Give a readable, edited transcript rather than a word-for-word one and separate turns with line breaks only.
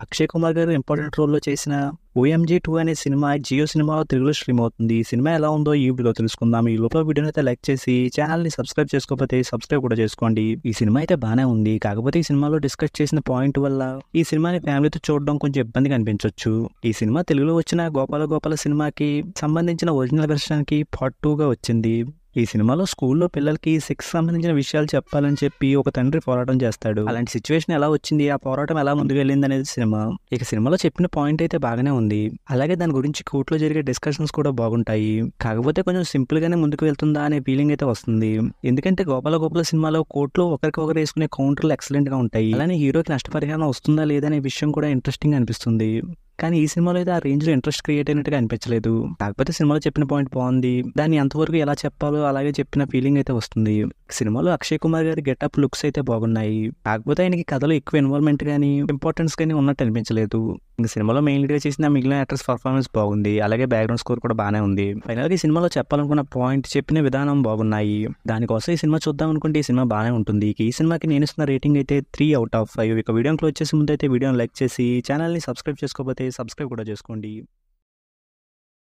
అక్షయ్ కుమార్ గారు ఇంపార్టెంట్ రోల్లో చేసిన ఓఎంజీ 2 అనే సినిమా జియో సినిమాలో తెలుగులో స్ట్రీమ్ అవుతుంది. ఈ సినిమా ఎలా ఉందో ఈ వీడియోలో తెలుసుకుందాం. ఈ లోపల వీడియోని అయితే లైక్ చేసి ఛానల్ని సబ్స్క్రైబ్ చేసుకోకపోతే సబ్స్క్రైబ్ కూడా చేసుకోండి. ఈ సినిమా అయితే బాగానే ఉంది. కాకపోతే ఈ సినిమాలో డిస్కస్ చేసిన పాయింట్ వల్ల ఈ సినిమాని ఫ్యామిలీతో చూడడం కొంచెం ఇబ్బందిగా అనిపించవచ్చు. ఈ సినిమా తెలుగులో వచ్చిన గోపాల సినిమాకి సంబంధించిన ఒరిజినల్ వెర్షన్కి పార్ట్ 2గా వచ్చింది. ఈ సినిమాలో స్కూల్లో పిల్లలకి సెక్స్ సంబంధించిన విషయాలు చెప్పాలని చెప్పి ఒక తండ్రి పోరాటం చేస్తాడు. అలాంటి సిచ్యువేషన్ ఎలా వచ్చింది, ఆ పోరాటం ఎలా ముందుకు వెళ్ళింది అనేది సినిమా. ఇక సినిమాలో చెప్పిన పాయింట్ అయితే బాగానే ఉంది. అలాగే దాని గురించి కోర్టులో జరిగే డిస్కషన్స్ కూడా బాగుంటాయి. కాకపోతే కొంచెం సింపుల్ గానే ముందుకు వెళ్తుందా అనే ఫీలింగ్ అయితే వస్తుంది. ఎందుకంటే గోపాల సినిమాలో కోర్టులో ఒకరికొకరు వేసుకునే కౌంటర్లు ఎక్సలెంట్ గా ఉంటాయి. అలానే హీరోకి నష్టపరిహారం వస్తుందా లేదా అనే విషయం కూడా ఇంట్రెస్టింగ్ అనిపిస్తుంది. కానీ ఈ సినిమాలో అయితే ఆ రేంజ్ లో ఇంట్రెస్ట్ క్రియేట్ అయినట్టుగా అనిపించలేదు. కాకపోతే సినిమాలో చెప్పిన పాయింట్ బాగుంది. దాన్ని ఎంతవరకు ఎలా చెప్పాలో అలాగే చెప్పిన ఫీలింగ్ అయితే వస్తుంది. సినిమాలో అక్షయ్ కుమార్ గారి గెటప్ లుక్స్ అయితే బాగున్నాయి. కాకపోతే ఆయనకి కథలో ఎక్కువ ఇన్వాల్వ్మెంట్ గానీ ఇంపార్టెన్స్ గానీ ఉన్నట్టు అనిపించలేదు. ఇంకా సినిమాలో మెయిన్ లీడ్ గా చేసిన మిగిలిన యాక్టర్స్ పర్ఫార్మెన్స్ బాగుంది. అలాగే బ్యాక్గ్రౌండ్ స్కోర్ కూడా బాగానే ఉంది. ఫైనల్ గా ఈ సినిమాలో చెప్పాలనుకున్న పాయింట్ చెప్పిన విధానం బాగున్నాయి. దానికోసం ఈ సినిమా చూద్దాం అనుకుంటే ఈ సినిమా బాగానే ఉంటుంది. ఈ సినిమాకి నేను ఇస్తున్న రేటింగ్ అయితే 3/5. ఇక వీడియోని క్లోజ్ చేసే ముందు అయితే వీడియోని లైక్ చేసి ఛానల్ని సబ్స్క్రైబ్ చేసుకోకపోతే సబ్స్క్రైబ్ కూడా చేసుకోండి.